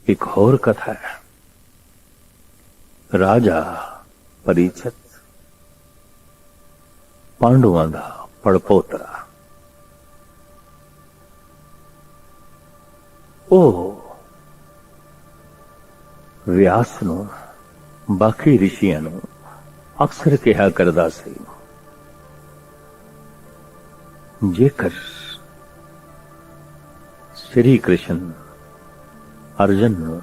एक होर कथा है। राजा परीक्षित पांडुआं दा पड़पोतरा। ਉਹ व्यास ਨੂੰ ਬਾਕੀ ਰਿਸ਼ੀਆਂ ਨੂੰ ਅਕਸਰ ਕਿਹਾ ਕਰਦਾ ਸੀ, ਜੇਕਰ श्री कृष्ण अर्जुन ਨੂੰ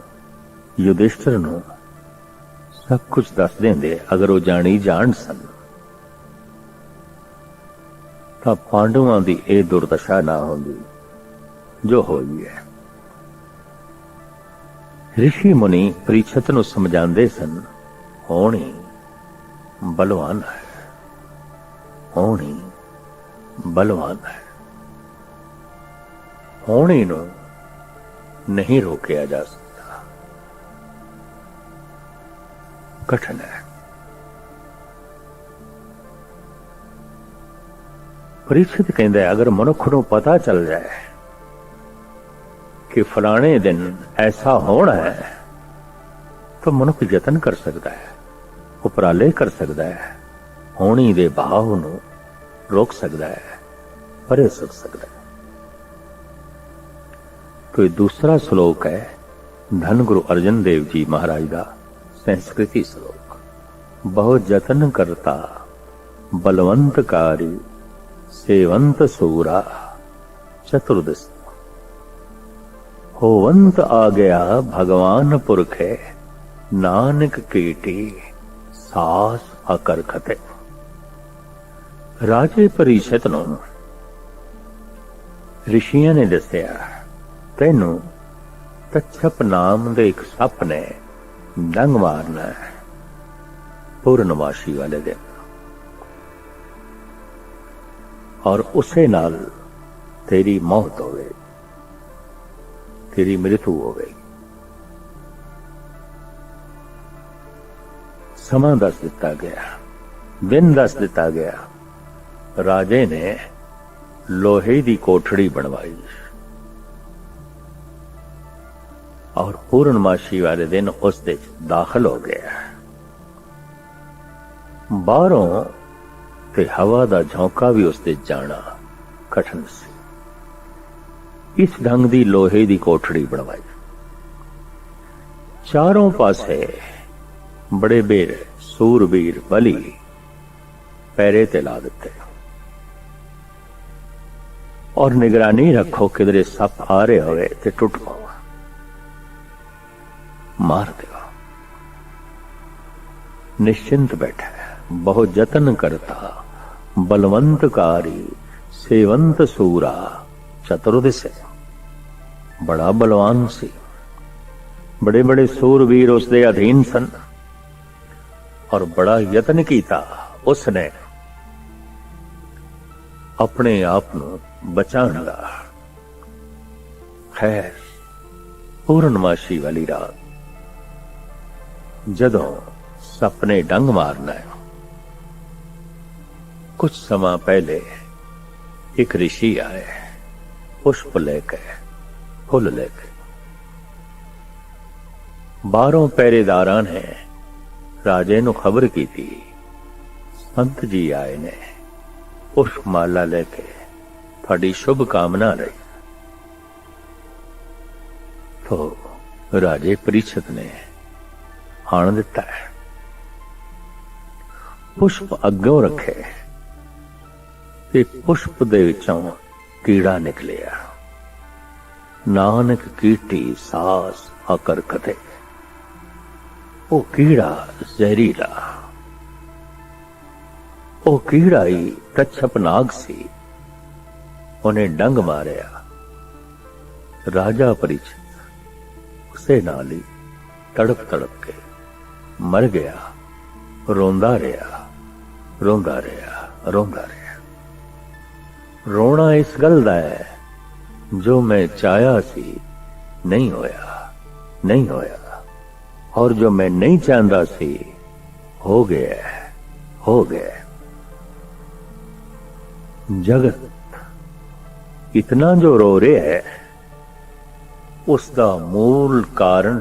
युधिष्ठिर ਨੂੰ सब कुछ दस देंदे, अगर वो जानी जान सन तां पांडुआं दी ये दुर्दशा ना होंदी जो होई है। ऋषि मुनि परीक्षित ਨੂੰ समझांदे सन, होनी बलवान है, होनी बलवान है, होनी ਨੂੰ नहीं रोकया जा सकता, कठिन है। परीक्षित कहता है, अगर मनुख को पता चल जाए कि फलाने दिन ऐसा होना है तो मनुख यतन कर सकता है, उपराले कर सकता है, होनी दे भाव नूं रोक सकता है, परे सक सकता है। तो दूसरा श्लोक है धन गुरु अर्जन देव जी महाराज का संस्कृति श्लोक। बहुत जतन करता बलवंतकारी सेवंत सूरा चतुर्दश होवंत आ गया भगवान पुरखे नानक कीटी सास अकरखते। राजे परीक्षित नूं ऋषियां ने दस्या, तेनू तक्षप नाम दे एक सप ने डंग मारना है पूर्णमासी वाले दिन, और उसे नाल तेरी मौत होवे, तेरी मृत्यु होवेगी। समा दस दिता गया, दिन दस दिता गया। राजे ने लोहे की कोठड़ी बनवाई और पूर्णमासी वाले दिन उस दे दाखिल हो गया। बाहरों ते हवा दा झोंका भी उस दे जाना कठिन सी। इस ढंग दी लोहे दी कोठड़ी बनवाई। चारों पासे बड़े बेर सूरबीर बली पैरे ते ला दिते और निगरानी रखो किधरे सप आ रहे होवे ते टुट पाओ, मार देगा। निश्चिंत बैठा है, बहुत जतन करता बलवंतकारी सेवंत सूरा चतुर्दश। बड़ा बलवान सी, बड़े बड़े सूरवीर उसके अधीन सन और बड़ा यतन किया उसने अपने आप को बचाने का। खैर पूर्णमासी वाली रात जदों सपने डंग मारना है, कुछ समय पहले एक ऋषि आए पुष्प लेके, फुल लेके। बारों पहरेदारां ने राजे नूं खबर की थी, संत जी आए ने पुष्प माला लेके, थोड़ी शुभ कामना रही। तो राजे परीक्षित ने आण दिता है। पुष्प अग्गों रखे ते पुष्प दे विचों कीड़ा निकलिया। नानक कीटी सास अकरखते। ओ कीड़ा जहरीला, ओ कीड़ा ही कच्छप नाग सी, उन्हें डंग मारिया। राजा परीक्षित उसे नाल ही तड़प तड़प के मर गया। रोंदा रहा, रोंदा रहा, रोंदा रहा। रोना इस गल दा है, जो मैं चाहया सी नहीं होया, नहीं होया, और जो मैं नहीं चाहता सी हो गया, हो गया। जगत इतना जो रो रहे है उसका मूल कारण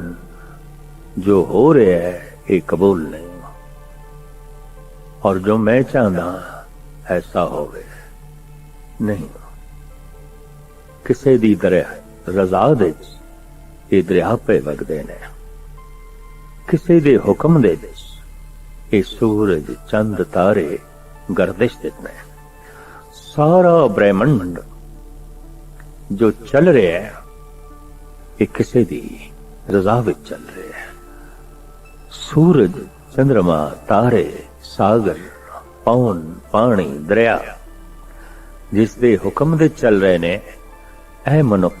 जो हो रहा है ये कबूल नहीं, और जो मैं चाहता ऐसा होवे नहीं। किसी दी तरह रजा दे ये दरिया पे वगदे ने, किसी दे हुक्म दे ये सूरज चंद तारे गर्दिश देते हैं। सारा ब्रह्मंड जो चल रहा है ये किसी दी रजा विच चल रहा है। सूरज, चंद्रमा, तारे, सागर, पवन, पानी, दरिया जिस दे हुक्म दे चल रहे ने, ऐ मनुख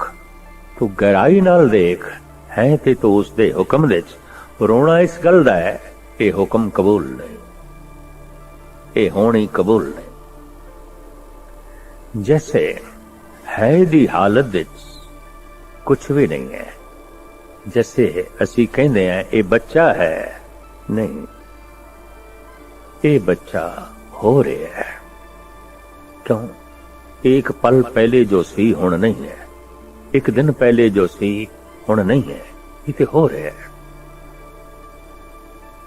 तू गहराई नाल देख है ते तो उस दे हुक्म दे रोना इस गल दा है ये हुक्म कबूल नहीं, ये होनी कबूल नहीं। जैसे है दी हालत विच कुछ भी नहीं है, जैसे असी कहते हैं ये बच्चा है, नहीं, ये बच्चा हो रहा है। क्यों? एक पल पहले जो सी हुण नहीं है, एक दिन पहले जो सी हुण नहीं है, ये तो हो रहा है।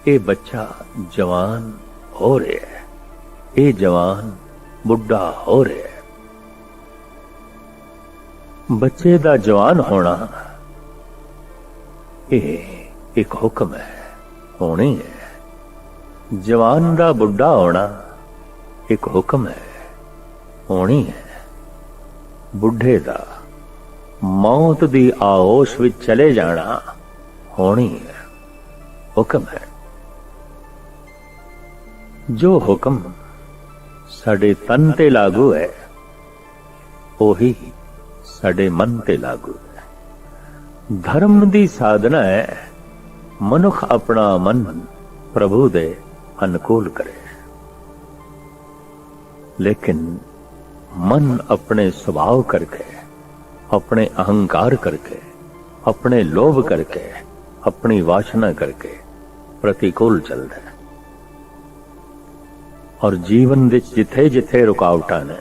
ये बच्चा जवान हो रहा है, ये जवान बुढ़ा हो रहा है। बच्चे दा जवान होना ये एक हुक्म है, होनी है। जवान दा बुढ़ा होना एक हुक्म है, होनी है। बुढ़े दा मौत दी आहोश विच चले जाना होनी है, हुक्म है। जो हुक्म साडे तन ते लागू है ओही साडे मन ते लागू है। धर्म दी साधना है मनुख अपना मन प्रभु दे अनुकूल करे, लेकिन मन अपने स्वभाव करके, अपने अहंकार करके, अपने लोभ करके, अपनी वासना करके प्रतिकूल चलता है। और जीवन विच जिथे जिथे रुकावटां ने,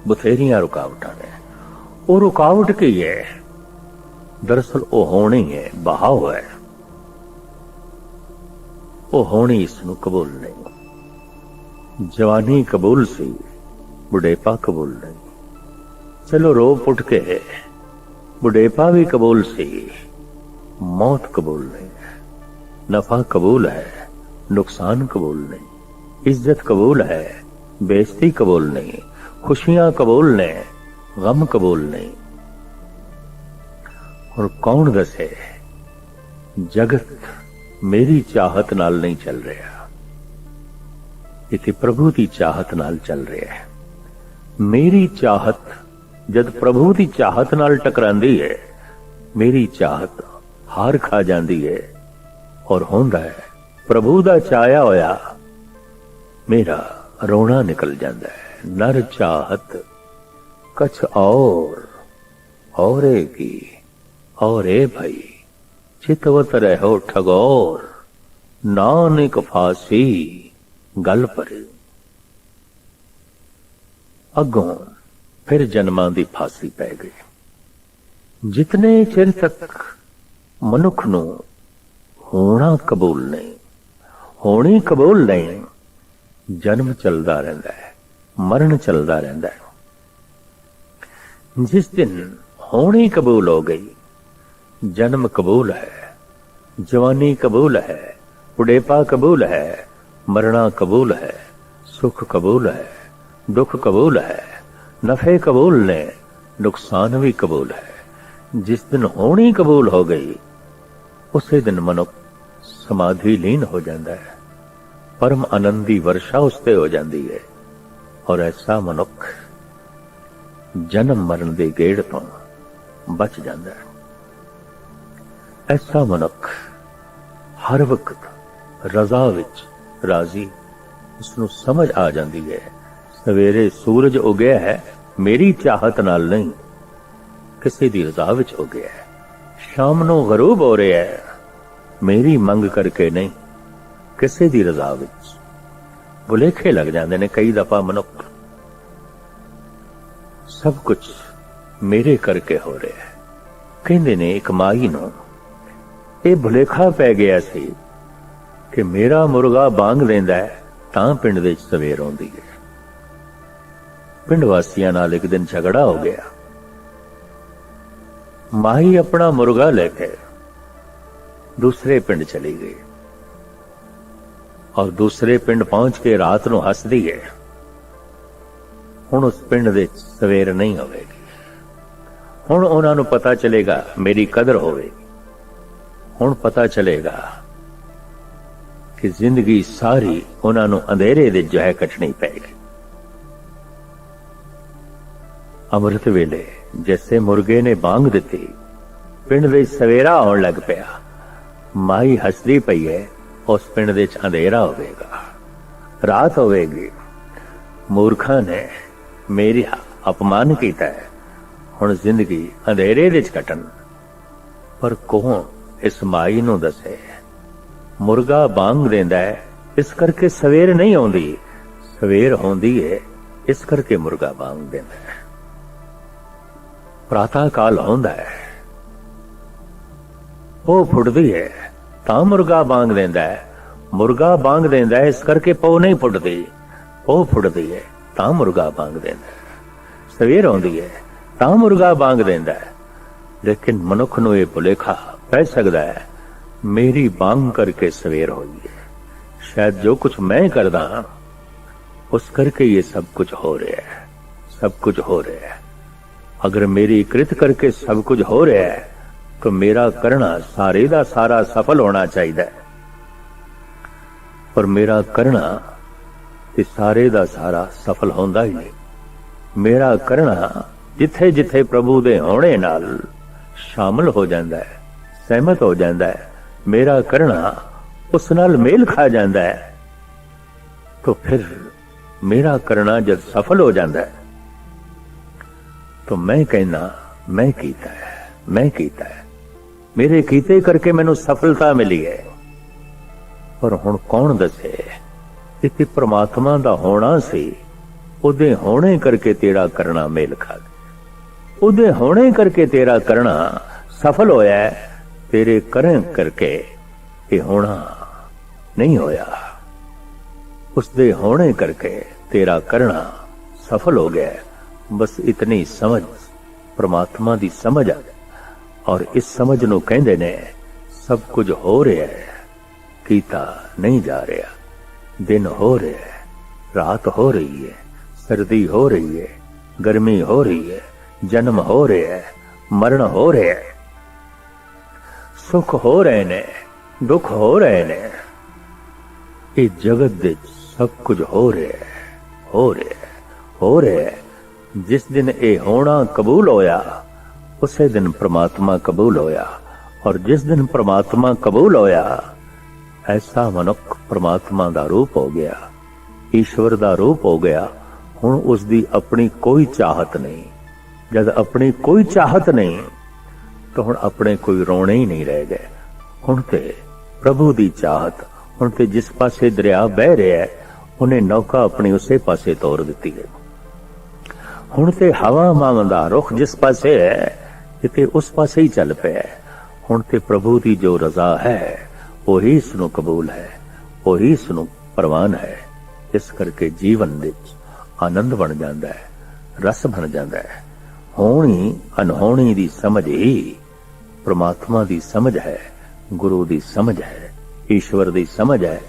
बथेरियां रुकावटां ने, वो रुकावट की है दरअसल वो होनी है, बहाव है। वो होनी इसनू कबूल नहीं। जवानी कबूल सी, बुढ़ेपा कबूल नहीं। चलो रो पुट के बुढ़ेपा भी कबूल सी, मौत कबूल नहीं है। नफा कबूल है, नुकसान कबूल नहीं। इज्जत कबूल है, बेइज्जती कबूल नहीं। खुशियां कबूल ने, गम कबूल नहीं। और कौन दसे जगत मेरी चाहत नाल नहीं चल रहा, इति प्रभु की चाहत नाल चल रहा है। मेरी चाहत जद प्रभु की चाहत नाल टकरांदी है, मेरी चाहत हार खा जाती है और होंदा है प्रभु दा चाया होया मेरा रोना निकल जाता है। नर चाहत कछ और की और भाई चितवत रहो ठगौर, नानक फांसी गल पर। अगों फिर जन्मां दी फांसी पै गई। जितने चिर तक मनुख नू होना कबूल नहीं, होनी कबूल नहीं, जन्म चलता रहता है, मरण चलता रहता है। जिस दिन होनी कबूल हो गई, जन्म कबूल है, जवानी कबूल है, बुढ़ेपा कबूल है, मरना कबूल है, सुख कबूल है, दुख कबूल है, नफे कबूल ने, नुकसान भी कबूल है। जिस दिन होनी कबूल हो गई उसी दिन मनुख समाधि लीन हो जाता है, परम आनंदी वर्षा उसते हो जाती है। और ऐसा मनुख जन्म मरण दे गेड़ तो बच जाता है। ऐसा मनुख हर वक्त रजा विच राजी, उसनू समझ आ जाती है सवेरे सूरज उगया है मेरी चाहत नाल नहीं, किसी दी रजा विच हो गया है। शाम नू गरूब हो रहा है मेरी मंग करके नहीं, किसी दी रजा विच। भुलेखे लग जाते ने कई दफा मनुख, सब कुछ मेरे करके हो रहा है, ਕਹਿੰਦੇ ਨੇ ਇੱਕ ਮਾਈ ਨੂੰ ਇਹ ਭੁਲੇਖਾ ਪੈ ਗਿਆ ਸੀ ਕਿ ਮੇਰਾ ਮੁਰਗਾ ਬਾਂਗ ਦਿੰਦਾ ਹੈ ਤਾਂ ਪਿੰਡ ਦੇ ਵਿੱਚ ਸਵੇਰ ਆਉਂਦੀ ਹੈ। ਪਿੰਡ ਵਾਸੀਆਂ ਨਾਲ ਇੱਕ ਦਿਨ ਝਗੜਾ ਹੋ ਗਿਆ। ਮਾਈ ਆਪਣਾ ਮੁਰਗਾ ਲੈ ਕੇ ਦੂਸਰੇ ਪਿੰਡ ਚਲੀ ਗਈ ਔਰ ਦੂਸਰੇ ਪਿੰਡ ਪਹੁੰਚ ਕੇ ਰਾਤ ਨੂੰ ਹੱਸਦੀ ਹੈ, ਹੁਣ ਉਸ ਪਿੰਡ ਦੇ ਸਵੇਰ ਨਹੀਂ ਹੋਵੇਗੀ। ਹੁਣ ਉਹਨਾਂ ਨੂੰ ਪਤਾ ਚਲੇਗਾ ਮੇਰੀ ਕਦਰ ਹੋਵੇਗੀ। ਹੁਣ ਪਤਾ ਚਲੇਗਾ ਕਿ ਜ਼ਿੰਦਗੀ ਸਾਰੀ ਉਹਨਾਂ ਨੂੰ ਅੰਧੇਰੇ ਦੇ ਜੋ ਹੈ ਕੱਟਣੀ ਪਏਗੀ। ਅੰਮ੍ਰਿਤ ਵੇਲੇ ਜਿਸੇ ਮੁਰਗੇ ਨੇ ਬਾਂਗ ਦਿੱਤੀ, ਪਿੰਡ ਵਿੱਚ ਸਵੇਰਾ ਆਉਣ ਲੱਗ ਪਿਆ। ਮਾਈ ਹੱਸਦੀ ਪਈ ਹੈ, ਉਸ ਪਿੰਡ ਦੇ ਵਿੱਚ ਅੰਧੇਰਾ ਹੋਵੇਗਾ, ਰਾਤ ਹੋਵੇਗੀ। ਮੂਰਖਾਂ ਨੇ ਮੇਰੀ ਅਪਮਾਨ ਕੀਤਾ ਹੈ, ਹੁਣ ਜ਼ਿੰਦਗੀ ਅੰਧੇਰੇ ਵਿੱਚ ਕੱਟਣ। ਪਰ ਕੌਣ ਇਸ ਮਾਈ ਨੂੰ ਦੱਸੇ ਮੁਰਗਾ ਬਾਂਗ ਦਿੰਦਾ ਹੈ ਇਸ ਕਰਕੇ ਸਵੇਰ ਨਹੀਂ ਆਉਂਦੀ, ਸਵੇਰ ਹੁੰਦੀ ਹੈ ਇਸ ਕਰਕੇ ਮੁਰਗਾ ਬਾਂਗ ਦਿੰਦਾ ਹੈ। ਪ੍ਰਾਤः ਕਾਲ ਹੁੰਦਾ ਹੈ, ਉਹ ਫੁੱਟਦੀ ਹੈ ਤਾਂ ਮੁਰਗਾ ਬਾਂਗ ਦਿੰਦਾ ਹੈ। ਮੁਰਗਾ ਬਾਂਗ ਦਿੰਦਾ ਹੈ ਇਸ ਕਰਕੇ ਪੋ ਨਹੀਂ ਫੁੱਟਦੀ, ਉਹ ਫੁੱਟਦੀ ਹੈ ਤਾਂ ਮੁਰਗਾ ਬਾਂਗ ਦਿੰਦਾ ਹੈ। ਸਵੇਰ ਆਉਂਦੀ ਹੈ ਤਾਂ ਮੁਰਗਾ ਬਾਂਗ ਦਿੰਦਾ ਹੈ। ਲੇਕਿਨ ਮਨੁੱਖ ਨੂੰ ਇਹ ਭੁਲੇਖਾ ਪੈ ਸਕਦਾ ਹੈ ਮੇਰੀ ਬਾਂਗ ਕਰਕੇ ਸਵੇਰ ਹੋਈ ਹੈ, ਸ਼ਾਇਦ ਜੋ ਕੁਝ ਮੈਂ ਕਰਦਾ ਹਾਂ ਉਸ ਕਰਕੇ ਇਹ ਸਭ ਕੁਝ ਹੋ ਰਿਹਾ ਹੈ, ਸਭ ਕੁਝ ਹੋ ਰਿਹਾ ਹੈ। अगर मेरी कृत करके सब कुछ हो रहा है तो मेरा करना सारे दा सारा सफल होना चाहिए, पर मेरा करना ते सारे दा सारा सफल होंदा ही नहीं। मेरा करना जिथे जिथे प्रभु दे होने नाल शामिल हो जाता है, सहमत हो जाता है, मेरा करना उस नाल मेल खा जाता है, तो फिर मेरा करना जब सफल हो जाता है तो मैं कहना मैं कीता है, मैं कीता है, मेरे कीते करके मैनू सफलता मिली है। पर हुण कौन दसे कि परमात्मा दा होना सी, उहदे होने करके तेरा करना मेल खा गया, उहदे होने करके तेरा करना सफल होया है, तेरे करें करके ये होना नहीं होया। उसदे होने करके तेरा करना सफल हो गया। बस इतनी समझ परमात्मा दी समझ आ, और इस समझ नूं कहंदे ने सब कुछ हो रहा है, कीता नहीं जा रहा। दिन हो रहा है, रात हो रही है, सर्दी हो रही है, गर्मी हो रही है, जन्म हो रहा है, मरण हो रहा है, सुख हो रहे ने, दुख हो रहे ने। इस जगत दे सब कुछ हो रहा है, हो रहा है, हो रहा है। जिस दिन ये होना कबूल होया उसे दिन परमात्मा कबूल होया, और जिस दिन परमात्मा कबूल होया ऐसा मनुख परमात्मा दा रूप हो गया, ईश्वर दा रूप हो गया। हुण उसदी अपनी कोई चाहत नहीं। जब अपनी कोई चाहत नहीं तो हुण अपने कोई रोने ही नहीं रह गए। हुण ते प्रभु दी चाहत, हुण ते जिस पासे दरिया बह रहा है उन्हें नौका अपनी उसे पासे तोड़ दी है। हुण ते हवा मां दा रुख जिस पासे है किते उस पासे ही चल पे है। हुण ते प्रभु दी जो रजा है वही इसनूं कबूल है, वही इसनूं प्रवान है। इस करके जीवन विच आनंद बन जाता है, रस बन जाता है। होनी अनहोनी दी समझ ही परमात्मा दी समझ है, गुरु दी समझ है, ईश्वर दी समझ है।